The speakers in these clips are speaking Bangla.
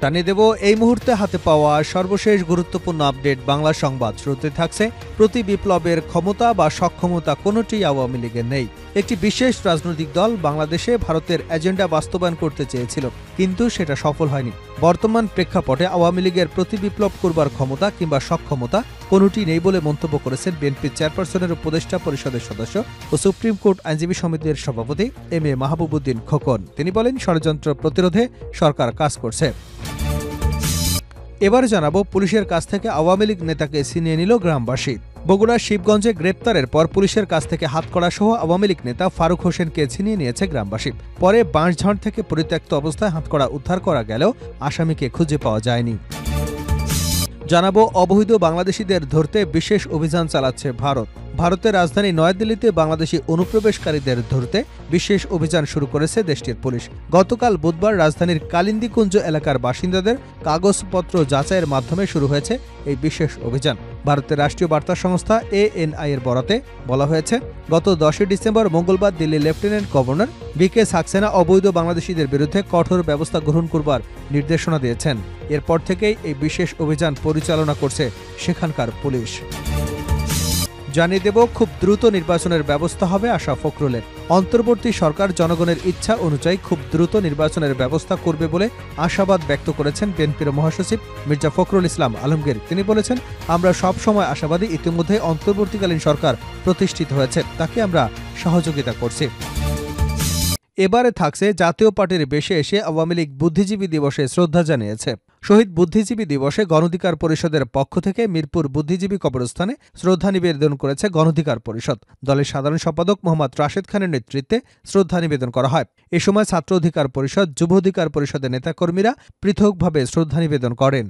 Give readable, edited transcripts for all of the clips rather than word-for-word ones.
জানিয়ে দেব এই মুহূর্তে হাতে পাওয়া সর্বশেষ গুরুত্বপূর্ণ আপডেট বাংলা সংবাদ। শুরুতে থাকছে প্রতি বিপ্লবের ক্ষমতা বা সক্ষমতা কোনোটি আওয়ামী লীগের নেই। একটি বিশেষ রাজনৈতিক দল বাংলাদেশে ভারতের এজেন্ডা বাস্তবায়ন করতে চেয়েছিল, কিন্তু সেটা সফল হয়নি। বর্তমান প্রেক্ষাপটে আওয়ামী লীগের প্রতি বিপ্লব করবার ক্ষমতা কিংবা সক্ষমতা কোনোটি নেই বলে মন্তব্য করেছেন বিএনপি চেয়ারপারসনের উপদেষ্টা পরিষদের সদস্য ও সুপ্রিম কোর্ট আইনজীবী সমিতির সভাপতি এম এ মাহবুবুদ্দিন খোকন। তিনি বলেন, ষড়যন্ত্র প্রতিরোধে সরকার কাজ করছে। এবার জানাবো পুলিশের কাছ থেকে আওয়ামী লীগ নেতাকে ছিনিয়ে নিল গ্রামবাসী। বগুড়ার শিবগঞ্জে গ্রেপ্তারের পর পুলিশের কাছ থেকে হাতকড়া সহ আওয়ামী লীগ নেতা ফারুক হোসেনকে ছিনিয়ে নিয়েছে গ্রামবাসী। পরে বাঁশঝাড় থেকে পরিত্যক্ত অবস্থায় হাতকড়া উদ্ধার করা গেলেও আসামিকে খুঁজে পাওয়া যায়নি। জানাবো অবৈধ বাংলাদেশিদের ধরতে বিশেষ অভিযান চালাচ্ছে ভারত। ভারতের রাজধানী নয়াদিল্লিতে বাংলাদেশি অনুপ্রবেশকারীদের ধরতে বিশেষ অভিযান শুরু করেছে দেশটির পুলিশ। গতকাল বুধবার রাজধানীর কালিন্দিকুঞ্জ এলাকার বাসিন্দাদের কাগজপত্র যাচাইয়ের মাধ্যমে শুরু হয়েছে এই বিশেষ অভিযান। ভারতের রাষ্ট্রীয় বার্তা সংস্থা ANI এর বরাতে বলা হয়েছে, গত 10 ডিসেম্বর মঙ্গলবার Delhi lieutenant governor VK Saxena অবৈধ বাংলাদেশিদের বিরুদ্ধে কঠোর ব্যবস্থা গ্রহণ করবার নির্দেশনা দিয়েছেন। এরপর থেকেই এই বিশেষ অভিযান পরিচালনা করছে সেখানকার পুলিশ। জানিয়ে দেব খুব দ্রুত নির্বাচনের ব্যবস্থা হবে আশা ফখরুলের। অন্তর্বর্তী সরকার জনগণের ইচ্ছা অনুযায়ী খুব দ্রুত নির্বাচনের ব্যবস্থা করবে বলে আশাবাদ ব্যক্ত করেছেন বিএনপির মহাসচিব মির্জা ফখরুল ইসলাম আলমগীর। তিনি বলেছেন, আমরা সব সময় আশাবাদী, ইতিমধ্যে অন্তর্বর্তীকালীন সরকার প্রতিষ্ঠিত হয়েছে, তাকে আমরা সহযোগিতা করছি। এবারে থাকছে জাতীয় পার্টির বেশে এসে আওয়ামী লীগ বুদ্ধিজীবী দিবসে শ্রদ্ধা জানিয়েছে। শহীদ বুদ্ধিজীবী দিবসে গণঅধিকার পরিষদের পক্ষ থেকে মিরপুর বুদ্ধিজীবী কবরস্থানে শ্রদ্ধা নিবেদন করেছে গণঅধিকার পরিষদ। দলের সাধারণ সম্পাদক মোহাম্মদ রাশেদ খানের নেতৃত্বে শ্রদ্ধা নিবেদন করা হয়। এ সময় ছাত্র অধিকার পরিষদ, যুব অধিকার পরিষদের নেতাকর্মীরা পৃথকভাবে শ্রদ্ধা নিবেদন করেন।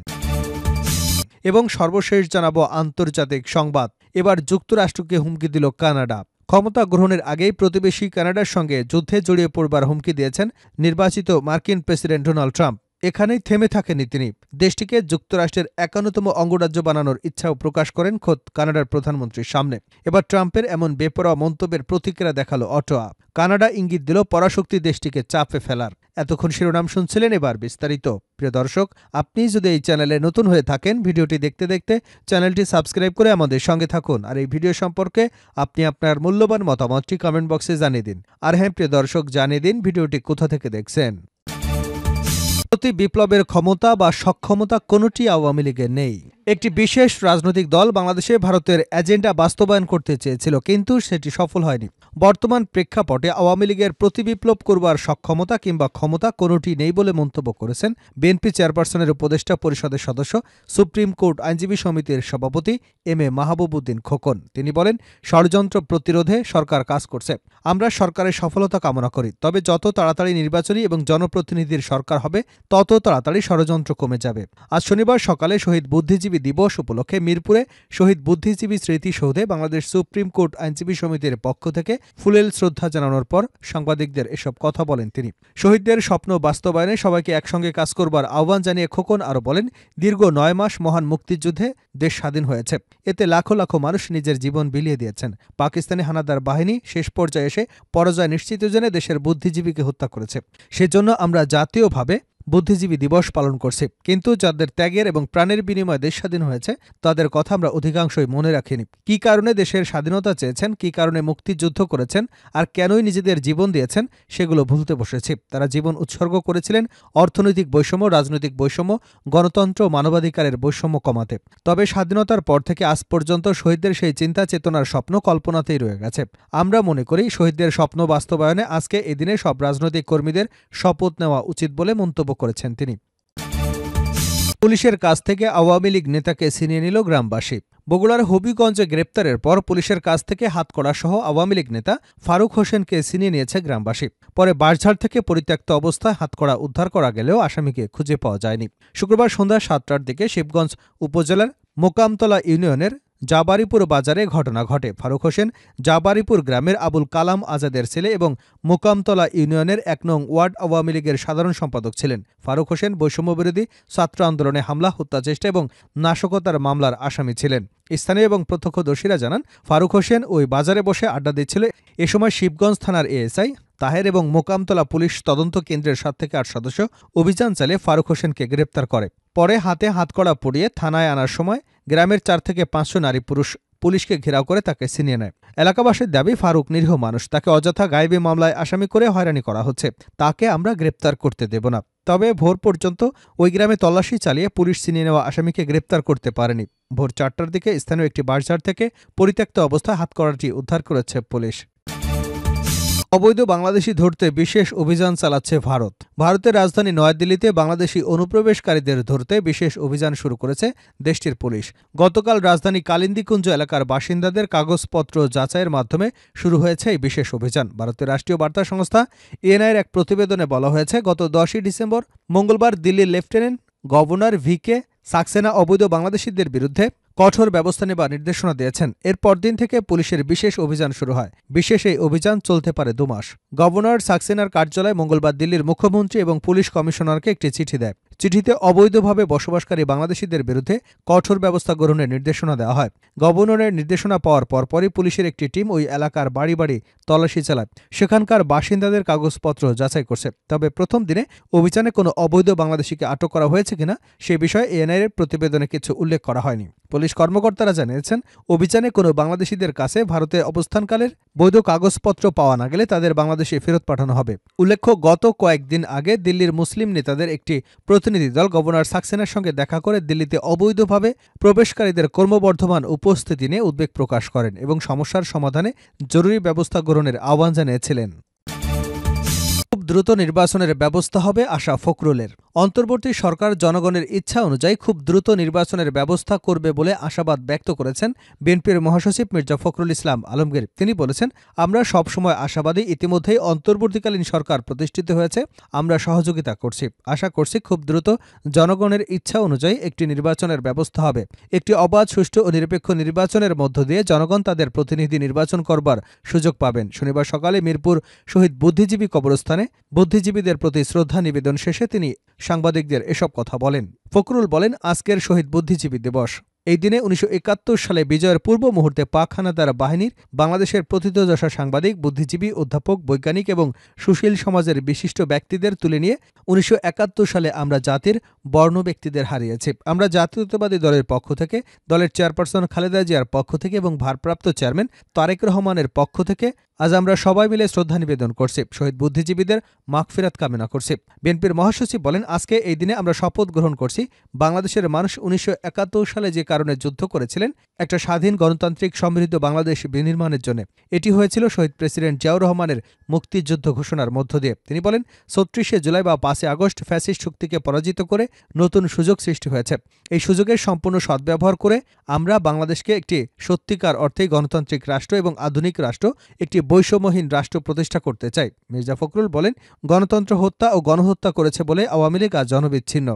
এবং সর্বশেষ জানাবো আন্তর্জাতিক সংবাদ। এবার যুক্তরাষ্ট্রকে হুমকি দিল কানাডা। ক্ষমতা গ্রহণের আগেই প্রতিবেশী কানাডার সঙ্গে যুদ্ধে জড়িয়ে পড়বার হুমকি দিয়েছেন নির্বাচিত মার্কিন প্রেসিডেন্ট ডোনাল্ড ট্রাম্প। এখানেই থেমে থাকেননি তিনি, দেশটিকে যুক্তরাষ্ট্রের 51তম অঙ্গরাজ্য বানানোর ইচ্ছাও প্রকাশ করেন খোদ কানাডার প্রধানমন্ত্রীর সামনে। এবার ট্রাম্পের এমন বেপরোয়া মন্তব্যের প্রতিক্রিয়া দেখালো অটোয়া। কানাডা ইঙ্গিত দিল পরাশক্তি দেশটিকে চাপে ফেলার। এতক্ষণ শিরোনাম শুনছিলেন, এবার বিস্তারিত। প্রিয় দর্শক, আপনি যদি এই চ্যানেলে নতুন হয়ে থাকেন, ভিডিওটি দেখতে দেখতে চ্যানেলটি সাবস্ক্রাইব করে আমাদের সঙ্গে থাকুন। আর এই ভিডিও সম্পর্কে আপনি আপনার মূল্যবান মতামতটি কমেন্ট বক্সে জানিয়ে দিন। আর হ্যাঁ প্রিয় দর্শক, জানিয়ে দিন ভিডিওটি কোথা থেকে দেখছেন। প্রতি বিপ্লবের ক্ষমতা বা সক্ষমতা কোনোটি আওয়ামী লীগের নেই। একটি বিশেষ রাজনৈতিক দল বাংলাদেশে ভারতের এজেন্ডা বাস্তবায়ন করতে চেয়েছিল, কিন্তু সেটি সফল হয়নি। বর্তমান প্রেক্ষাপটে আওয়ামী লীগের প্রতি বিপ্লব করবার সক্ষমতা কিংবা ক্ষমতা কোনোটি নেই বলে মন্তব্য করেছেন বিএনপি চেয়ারপারসনের উপদেষ্টা পরিষদের সদস্য, সুপ্রিম কোর্ট আইনজীবী সমিতির সভাপতি এম এ মাহবুবুদ্দিন খোকন। তিনি বলেন, ষড়যন্ত্র প্রতিরোধে সরকার কাজ করছে। আমরা সরকারের সফলতা কামনা করি, তবে যত তাড়াতাড়ি নির্বাচনী এবং জনপ্রতিনিধির সরকার হবে তত তাড়াতাড়ি ষড়যন্ত্র কমে যাবে। আজ শনিবার সকালে শহীদ বুদ্ধিজীবী দিবস উপলক্ষে মিরপুরে শহীদ বুদ্ধিজীবী স্মৃতিসৌধে বাংলাদেশ সুপ্রিম কোর্ট আইনজীবী সমিতির পক্ষ থেকে ফুলেল শ্রদ্ধা জানানোর পর সাংবাদিকদের এসব কথা বলেন তিনি। শহীদদের স্বপ্ন বাস্তবায়নে সবাইকে একসঙ্গে কাজ করবার আহ্বান জানিয়ে খোকন আরও বলেন, দীর্ঘ 9 মাস মহান মুক্তিযুদ্ধে দেশ স্বাধীন হয়েছে। এতে লাখো লাখো মানুষ নিজের জীবন বিলিয়ে দিয়েছেন। পাকিস্তানি হানাদার বাহিনী শেষ পর্যায়ে এসে পরাজয় নিশ্চিত জেনে দেশের বুদ্ধিজীবীকে হত্যা করেছে। সেজন্য আমরা জাতীয়ভাবে বুদ্ধিজীবী দিবস পালন করছি, কিন্তু যাদের ত্যাগের এবং প্রাণের বিনিময়ে দেশ স্বাধীন হয়েছে তাদের কথা আমরা অধিকাংশই মনে রাখিনি। কি কারণে দেশের স্বাধীনতা চেয়েছেন, কি কারণে মুক্তিযুদ্ধ করেছেন, আর কেনই নিজেদের জীবন দিয়েছেন সেগুলো ভুলতে বসেছি। তারা জীবন উৎসর্গ করেছিলেন অর্থনৈতিক বৈষম্য, রাজনৈতিক বৈষম্য, গণতন্ত্র, মানবাধিকারের বৈষম্য কমাতে। তবে স্বাধীনতার পর থেকে আজ পর্যন্ত শহীদদের সেই চিন্তা চেতনার স্বপ্ন কল্পনাতেই রয়ে গেছে। আমরা মনে করি শহীদদের স্বপ্ন বাস্তবায়নে আজকে এদিনে সব রাজনৈতিক কর্মীদের শপথ নেওয়া উচিত বলে মন্তব্য করেছেন তিনি। পুলিশের কাছ থেকে আওয়ামী লীগ নেতাকে ছিনিয়ে নিল গ্রামবাসী। বগুড়ার হবিগঞ্জে গ্রেপ্তারের পর পুলিশের কাছ থেকে হাতকড়া সহ আওয়ামী লীগ নেতা ফারুক হোসেনকে ছিনিয়ে নিয়েছে গ্রামবাসী। পরে বাঁশঝাড় থেকে পরিত্যক্ত অবস্থায় হাতকড়া উদ্ধার করা গেলেও আসামিকে খুঁজে পাওয়া যায়নি। শুক্রবার সন্ধ্যা 7টার দিকে শিবগঞ্জ উপজেলার মোকামতলা ইউনিয়নের জাবারিপুর বাজারে ঘটনা ঘটে। ফারুক হোসেন জাবারিপুর গ্রামের আবুল কালাম আজাদের ছেলে এবং মোকামতলা ইউনিয়নের ১ নং ওয়ার্ড আওয়ামী লীগের সাধারণ সম্পাদক ছিলেন। ফারুক হোসেন বৈষম্যবিরোধী ছাত্র আন্দোলনে হামলা, হত্যাচেষ্টা এবং নাশকতার মামলার আসামি ছিলেন। স্থানীয় এবং প্রত্যক্ষদর্শীরা জানান, ফারুক হোসেন ওই বাজারে বসে আড্ডা দিচ্ছিল। এ সময় শিবগঞ্জ থানার এএসআই তাহের এবং মোকামতলা পুলিশ তদন্ত কেন্দ্রের ৭ থেকে ৮ সদস্য অভিযান চালিয়ে ফারুক হোসেনকে গ্রেপ্তার করে। পরে হাতে হাতকড়া পরিয়ে থানায় আনার সময় গ্রামের ৪ থেকে ৫০০ নারী পুরুষ পুলিশকে ঘেরাও করে তাকে ছিনিয়ে নেয়। এলাকাবাসীর দাবি, ফারুক নিরীহ মানুষ, তাকে অযথা গায়েবী মামলায় আসামি করে হয়রানি করা হচ্ছে, তাকে আমরা গ্রেপ্তার করতে দেব না। তবে ভোর পর্যন্ত ওই গ্রামে তল্লাশি চালিয়ে পুলিশ ছিনিয়ে নেওয়া আসামিকে গ্রেপ্তার করতে পারেনি। ভোর ৪টার দিকে স্থানীয় একটি বাঁশঝাড় থেকে পরিত্যক্ত অবস্থায় হাতকড়াটি উদ্ধার করেছে পুলিশ। অবৈধ বাংলাদেশি ধরতে বিশেষ অভিযান চালাচ্ছে ভারত। ভারতের রাজধানী নয়াদিল্লিতে বাংলাদেশি অনুপ্রবেশকারীদের ধরতে বিশেষ অভিযান শুরু করেছে দেশটির পুলিশ। গতকাল রাজধানী কালিন্দীকুঞ্জ এলাকার বাসিন্দাদের কাগজপত্র যাচাইয়ের মাধ্যমে শুরু হয়েছে এই বিশেষ অভিযান। ভারতের রাষ্ট্রীয় বার্তা সংস্থা এএনআইয়ের এক প্রতিবেদনে বলা হয়েছে, গত ১০ই ডিসেম্বর মঙ্গলবার দিল্লির লেফটেন্যান্ট গভর্নর VK সাক্সেনা অবৈধ বাংলাদেশিদের বিরুদ্ধে কঠোর ব্যবস্থা নেবার নির্দেশনা দিয়েছেন। এর পরদিন থেকে পুলিশের বিশেষ অভিযান শুরু হয়। বিশেষ এই অভিযান চলতে পারে ২ মাস। গভর্নর সাক্সেনার কার্যালয়ে মঙ্গলবার দিল্লির মুখ্যমন্ত্রী এবং পুলিশ কমিশনারকে একটি চিঠি দেয়। চিঠিতে অবৈধভাবে বসবাসকারী বাংলাদেশিদের বিরুদ্ধে কঠোর ব্যবস্থা গ্রহণের নির্দেশনা দেওয়া হয়। গভর্নরের নির্দেশনা পাওয়ার পরপরই পুলিশের একটি টিম ওই এলাকার বাড়ি বাড়ি তল্লাশি চালায়, সেখানকার বাসিন্দাদের কাগজপত্র যাচাই করছে। তবে প্রথম দিনে অভিযানে কোনো অবৈধ বাংলাদেশিকে আটক করা হয়েছে কিনা সে বিষয়ে এএনআইয়ের প্রতিবেদনে কিছু উল্লেখ করা হয়নি। পুলিশ কর্মকর্তারা জানিয়েছেন, অভিযানে কোনো বাংলাদেশিদের কাছে ভারতে অবস্থানকালের বৈধ কাগজপত্র পাওয়া না গেলে তাদের বাংলাদেশে ফেরত পাঠানো হবে। উল্লেখ্য, গত কয়েকদিন আগে দিল্লির মুসলিম নেতাদের একটি প্রতিনিধি দল গভর্নর সাক্সেনার সঙ্গে দেখা করে দিল্লিতে অবৈধভাবে প্রবেশকারীদের ক্রমবর্ধমান উপস্থিতি নিয়ে উদ্বেগ প্রকাশ করেন এবং সমস্যার সমাধানে জরুরি ব্যবস্থা গ্রহণের আহ্বান জানিয়েছিলেন। খুব দ্রুত নির্বাচনের ব্যবস্থা হবে আশা ফখরুলের। অন্তর্বর্তী সরকার জনগণের ইচ্ছা অনুযায়ী খুব দ্রুত নির্বাচনের ব্যবস্থা করবে বলে আশাবাদ ব্যক্ত করেছেন বিএনপির মহাসচিব মির্জা ফখরুল ইসলাম আলমগীর। তিনি বলেছেন, আমরা সবসময় আশাবাদী, ইতিমধ্যেই অন্তর্বর্তীকালীন সরকার প্রতিষ্ঠিত হয়েছে, আমরা সহযোগিতা করছি, আশা করছি খুব দ্রুত জনগণের ইচ্ছা অনুযায়ী একটি নির্বাচনের ব্যবস্থা হবে। একটি অবাধ, সুষ্ঠু ও নিরপেক্ষ নির্বাচনের মধ্য দিয়ে জনগণ তাদের প্রতিনিধি নির্বাচন করবার সুযোগ পাবেন। শনিবার সকালে মিরপুর শহীদ বুদ্ধিজীবী কবরস্থানে বুদ্ধিজীবীদের প্রতি শ্রদ্ধা নিবেদন শেষে তিনি সাংবাদিকদের এসব কথা বলেন। ফখরুল বলেন, আজকের শহীদ বুদ্ধিজীবী দিবস। এই দিনে ১৯৭১ সালে বিজয়ের পূর্ব মুহূর্তে পাক হানাদার বাহিনীর বাংলাদেশের প্রথিতযশা সাংবাদিক, বুদ্ধিজীবী, অধ্যাপক, বৈজ্ঞানিক এবং সুশীল সমাজের বিশিষ্ট ব্যক্তিদের তুলে নিয়ে ১৯৭১ সালে আমরা জাতির বর্ণ ব্যক্তিদের হারিয়েছি। আমরা জাতীয়তাবাদী দলের পক্ষ থেকে, দলের চেয়ারপারসন খালেদা জিয়ার পক্ষ থেকে এবং ভারপ্রাপ্ত চেয়ারম্যান তারেক রহমানের পক্ষ থেকে আজ আমরা সবাই মিলে শ্রদ্ধা নিবেদন করছি, শহীদ বুদ্ধিজীবীদের মাগফিরাত কামনা করছি। বিএনপির মহাসচিব বলেন, আজকে এই দিনে আমরা শপথ গ্রহণ করছি, বাংলাদেশের মানুষ ১৯৭১ সালে যে কারণে যুদ্ধ করেছিলেন, একটা স্বাধীন, গণতান্ত্রিক, সমৃদ্ধ বাংলাদেশ বিনির্মাণের জন্য, এটি হয়েছিল শহীদ প্রেসিডেন্ট জিয়াউর রহমানের মুক্তিযুদ্ধ ঘোষণার মধ্য দিয়ে। তিনি বলেন, ৩৬শে জুলাই বা ৫ই আগস্ট ফ্যাসিস্ট শক্তিকে পরাজিত করে নতুন সুযোগ সৃষ্টি হয়েছে। এই সুযোগের সম্পূর্ণ সদ্ব্যবহার করে আমরা বাংলাদেশকে একটি সত্যিকার অর্থেই গণতান্ত্রিক রাষ্ট্র এবং আধুনিক রাষ্ট্র, একটি বৈষম্যহীন রাষ্ট্র প্রতিষ্ঠা করতে চাই। মির্জা ফখরুল বলেন, গণতন্ত্র হত্যা ও গণহত্যা করেছে বলে আওয়ামী লীগ আজ জনবিচ্ছিন্ন।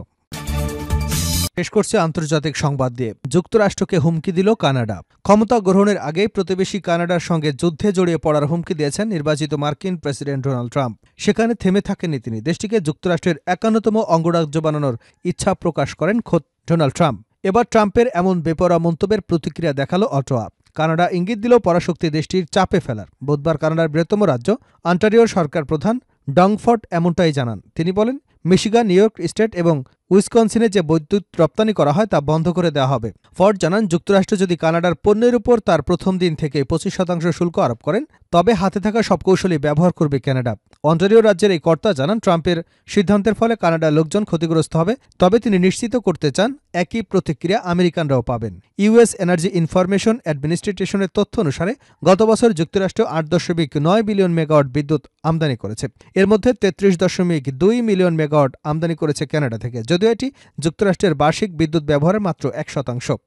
শেষ করছে আন্তর্জাতিক সংবাদ দিয়ে। যুক্তরাষ্ট্রকে হুমকি দিল কানাডা। ক্ষমতা গ্রহণের আগেই প্রতিবেশী কানাডার সঙ্গে যুদ্ধে জড়িয়ে পড়ার হুমকি দিয়েছেন নির্বাচিত মার্কিন প্রেসিডেন্ট ডোনাল্ড ট্রাম্প। সেখানে থেমে থাকেননি তিনি, দেশটিকে যুক্তরাষ্ট্রের ৫১তম অঙ্গরাজ্য বানানোর ইচ্ছা প্রকাশ করেন খোদ ডোনাল্ড ট্রাম্প। এবার ট্রাম্পের এমন বেপরোয়া মন্তব্যের প্রতিক্রিয়া দেখালো অটোয়া। কানাডা ইঙ্গিত দিল পরাশক্তি দেশটির চাপে ফেলার। বুধবার কানাডার বৃহত্তম রাজ্য অন্টারিওর সরকার প্রধান ডং ফট এমনটাই জানান। তিনি বলেন, মিশিগান, নিউ ইয়র্ক স্টেট এবং উইসকনসিনে যে বৈদ্যুৎ রপ্তানি করা হয় তা বন্ধ করে দেওয়া হবে। ফর্ড জানান, যুক্তরাষ্ট্র যদি কানাডার পণ্যের উপর তার প্রথম দিন থেকে ২৫% শুল্ক আরোপ করেন, তবে হাতে থাকা সব কৌশলই ব্যবহার করবে কানাডা। অন্টারিও রাজ্যের এই কর্তা জানান, ট্রাম্পের সিদ্ধান্তের ফলে কানাডার লোকজন ক্ষতিগ্রস্ত হবে, তবে তিনি নিশ্চিত করতে চান একই প্রতিক্রিয়া আমেরিকানরাও পাবেন। ইউএস এনার্জি ইনফরমেশন অ্যাডমিনিস্ট্রেশনের তথ্য অনুসারে গত বছর যুক্তরাষ্ট্র ৮.৯ বিলিয়ন মেগাওয়াট বিদ্যুৎ আমদানি করেছে। এর মধ্যে ৩৩.২ মিলিয়ন মেগাওয়াট আমদানি করেছে কানাডা থেকে, যদিও এটি যুক্তরাষ্ট্রের বার্ষিক বিদ্যুৎ ব্যবহারের মাত্র ১%।